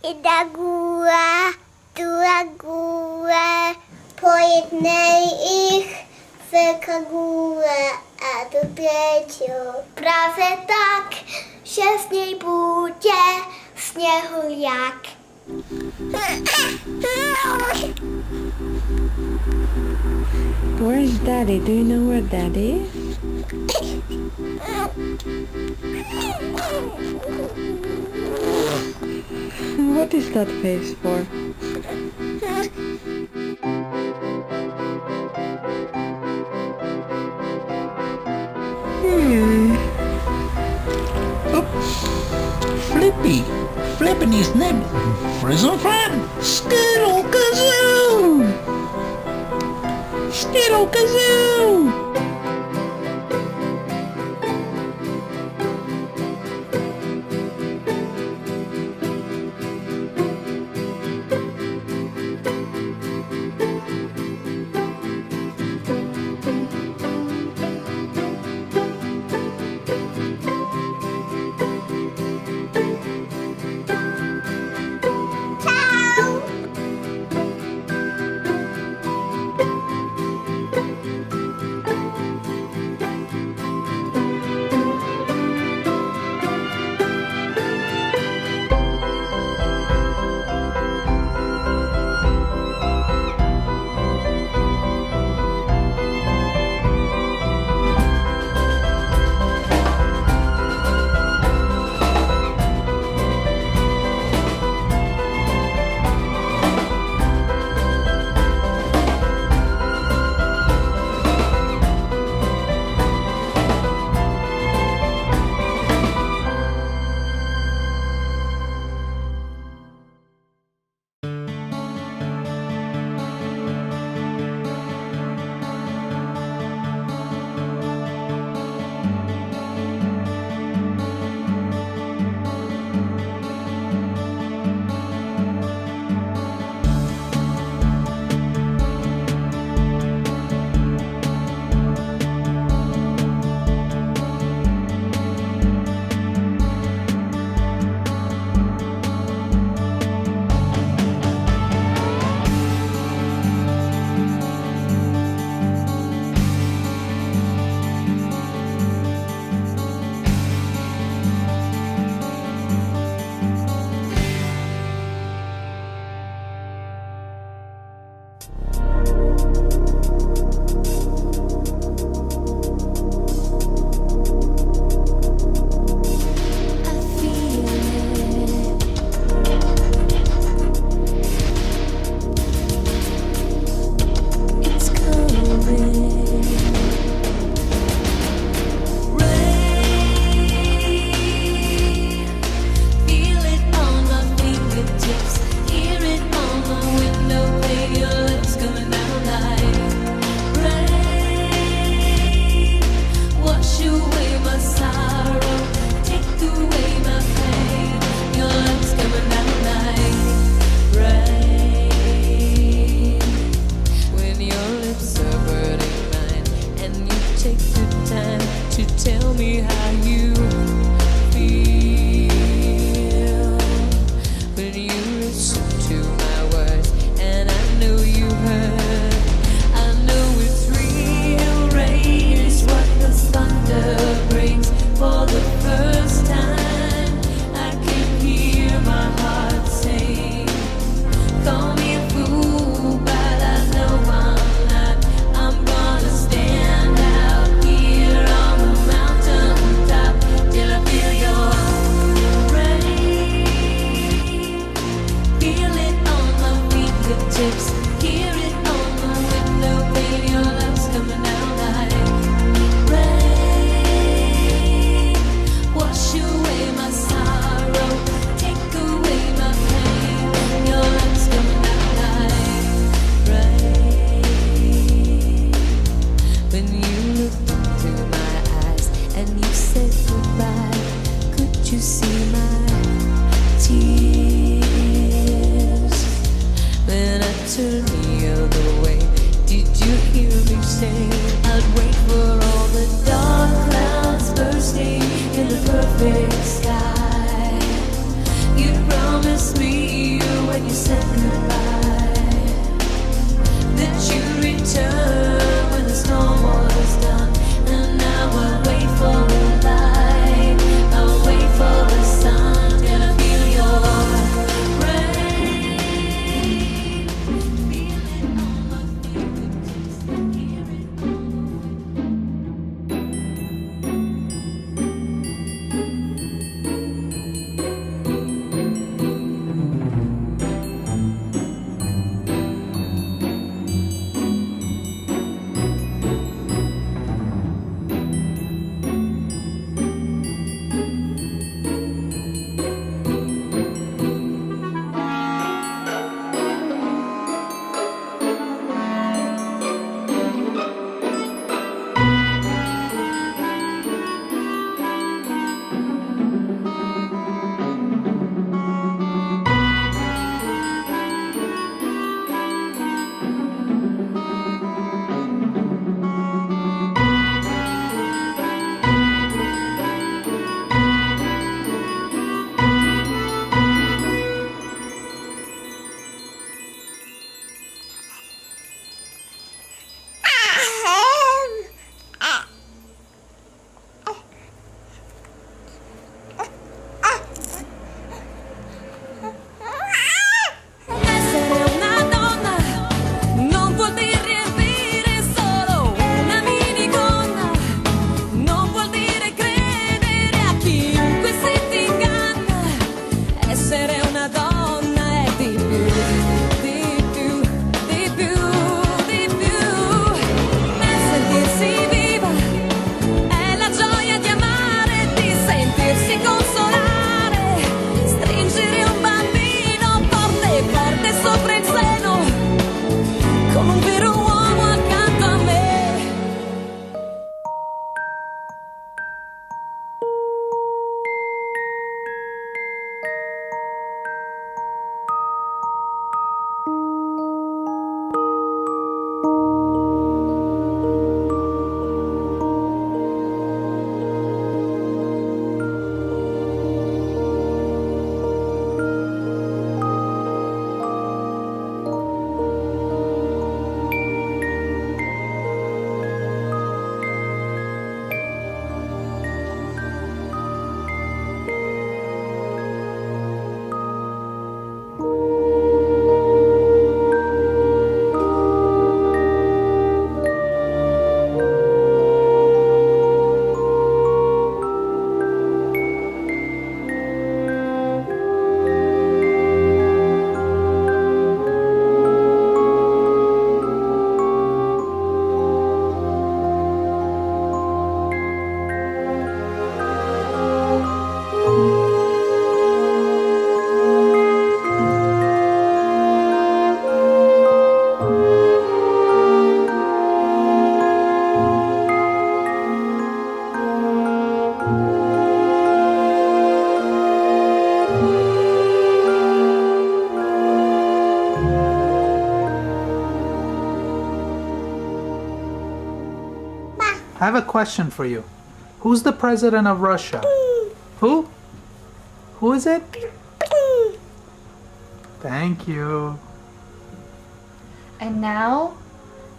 Jedna góra, druga góra, po jednej ich wielka góra, a do trzecią. Prawie tak się z niej budzie śniehu jak. Where's Daddy? Do you know where Daddy is? What is that face for? Flippy. Flipping his name for his own friend. Skittle Kazoo! Skittle Kazoo! Essere una donna è di più, di più, di più, di più. È sentirsi viva, è la gioia di amare, di sentirsi consolare, stringere un bambino forte, forte sopra il seno, come un vero uomo accanto a me. I have a question for you. Who's the president of Russia? Who? Who is it? Thank you. And now,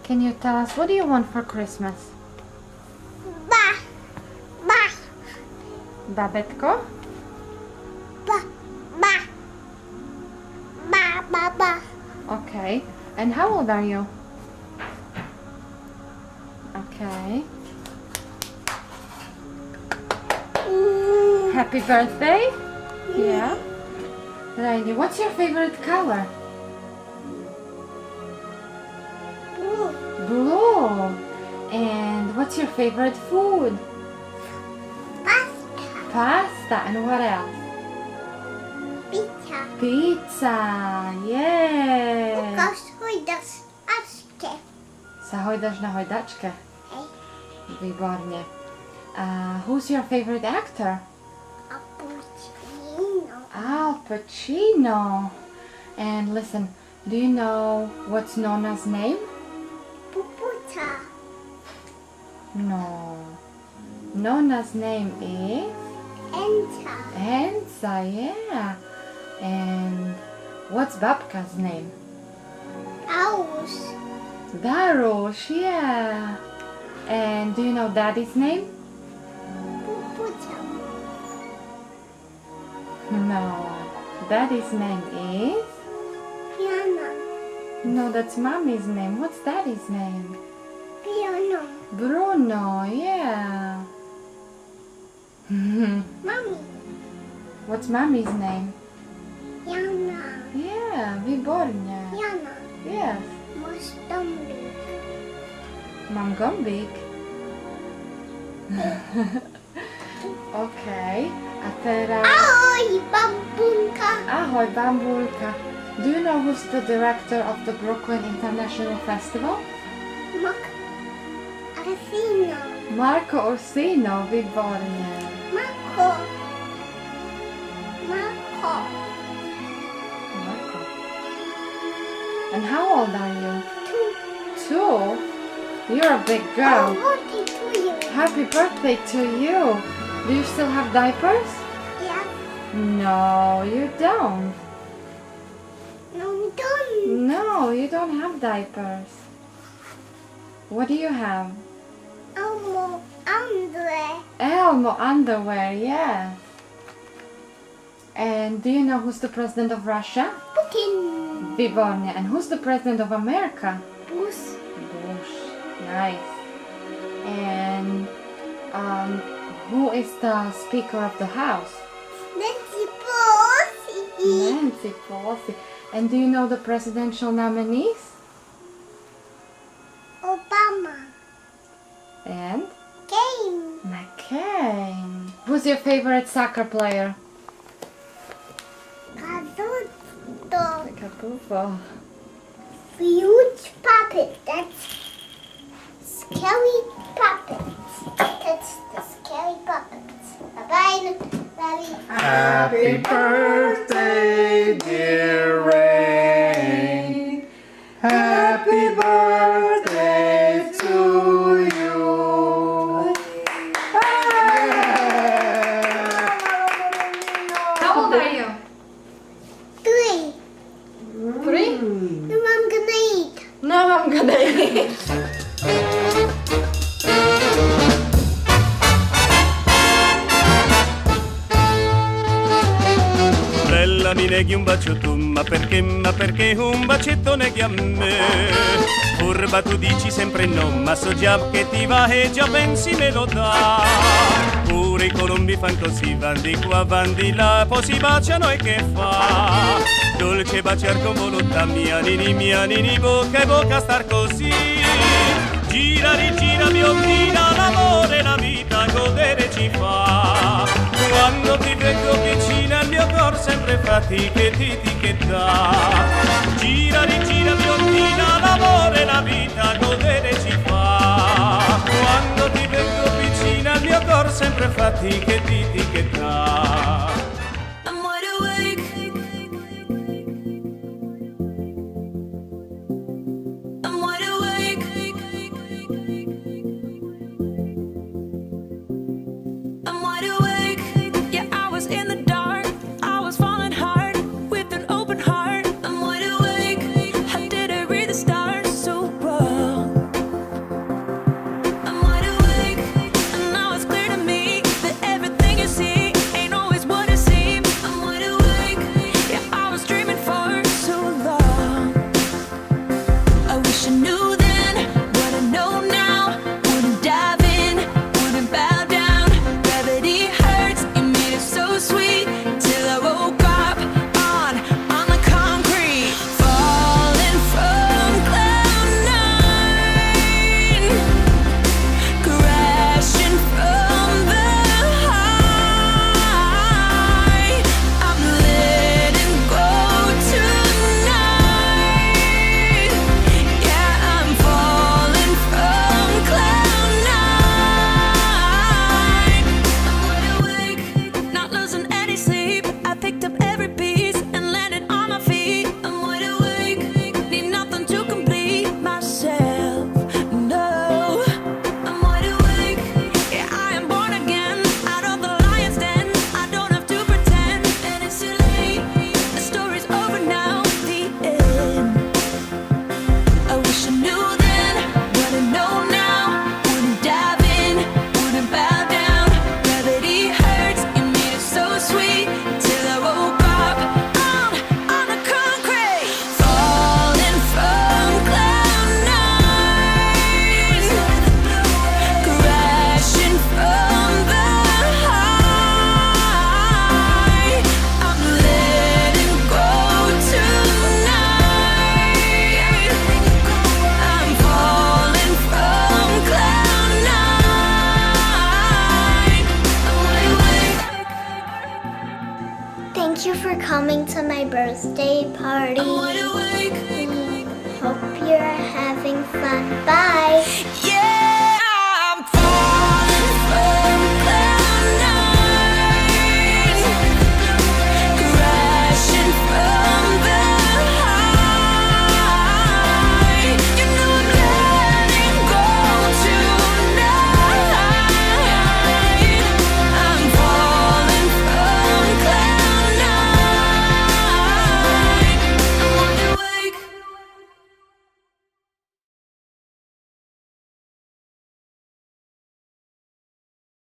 can you tell us what do you want for Christmas? Ba, ba, Babetko? ba, ba, ba, ba, ba. Okay. And how old are you? Okay. Happy birthday? Yeah. Rainy, what's your favorite color? Blue, Blue. And what's your favorite food? pasta, Pasta. And what else? pizza. Pizza. Yeah. Pokaż chujdasz aczkę. Zahojdaš na hojdačke. Hej, Výborně. Who's your favorite actor? cappuccino. Al Pacino. And listen, do you know what's Nona's name? Puputa. No. Nona's name is Enta. Enza, yeah. And what's Babka's name? Aus. Darush, yeah. And do you know Daddy's name? Puputa. No. Daddy's name is? Piano. No, that's Mommy's name. What's Daddy's name? Piano. Bruno, yeah. Mommy. What's Mommy's name? Jana. Yeah, Wybornie. Jana. Yes. Mostombi. Mam Gombik. Okay. A teraz... Ahoj, bambunka. Ahoj, Bambulka. Do you know who's the director of the Brooklyn International Festival? Mak. Arfino. Marco Orsino, Wybornie. Mako. Mako. Marco. And how old are you? Tu. 2? You're a big girl. What did you? Happy birthday to you. Do you still have diapers? Yeah. No, you don't. No, don't. No, you don't have diapers. What do you have? Elmo. Andre. Elmo underwear, yes. And do you know who's the president of Russia? Putin. Wybornie. And who's the president of America? Bus. Bush. Nice. And who is the Speaker of the House? Nancy Pelosi. Nancy Pelosi. And do you know the presidential nominees? Obama. And Game. McCain. Who's your favorite soccer player? Kazuto. Capufo. Huge puppet. That's scary puppets. That's the scary puppets. Bye-bye. Bye. Happy birthday, dear Rain. Happy birthday to you. How old are you? 3. 3? No, I'm gonna eat. No, I'm gonna eat. Bella mi neghi un bacio tu, ma perché un bacetto neghi a me? Furba tu dici sempre no, ma so già che ti va e già pensi me lo dà. Pure i colombi fan così, van di qua, van di là, poi si baciano e che fa? Dolce baciar con volontà, mia nini, bocca e bocca star così. Gira, rigira, biondina, l'amore, la vita, godere ci fa. Quando ti vedo vicina il mio cor sempre fatica e ti dà. Gira, rigira, biondina, l'amore, la vita, godere ci fa. Quando ti vedo vicina il mio cor sempre fatica e ti dà. I'm wide awake. I'm wide awake. I'm wide awake. Yeah, I was in the dark. I was falling hard with an open heart. I'm wide awake. How did I read the stars so wrong? I'm wide awake, and now it's clear to me that everything you see ain't always what it seems. I'm wide awake. Yeah, I was dreaming for so long. I wish I knew then what I know now. Wouldn't dive in, wouldn't bow down. Gravity hurts, you made it so sweet. Till I woke up on the concrete, falling from cloud nine, crashing from the high. I'm letting go tonight. Yeah, I'm falling from cloud nine. I'm wide awake, not losing any sleep. I picked up every piece and landed on my feet. I'm wide awake, need nothing to complete myself. No, I'm wide awake. Yeah, I am born again out of the lion's den. I don't have to pretend, and it's too late. The story's over now, the end. I wish I knew then what I know now. Wouldn't dive in, wouldn't bow down. Gravity hurts, you made it so sweet. Till I woke up on the concrete, falling from cloud nine, crashing from the high. I'm letting go tonight. I'm falling from cloud nine. Thank you for coming to my birthday party. I'm wide awake. Hope you're having fun. Bye. Yeah.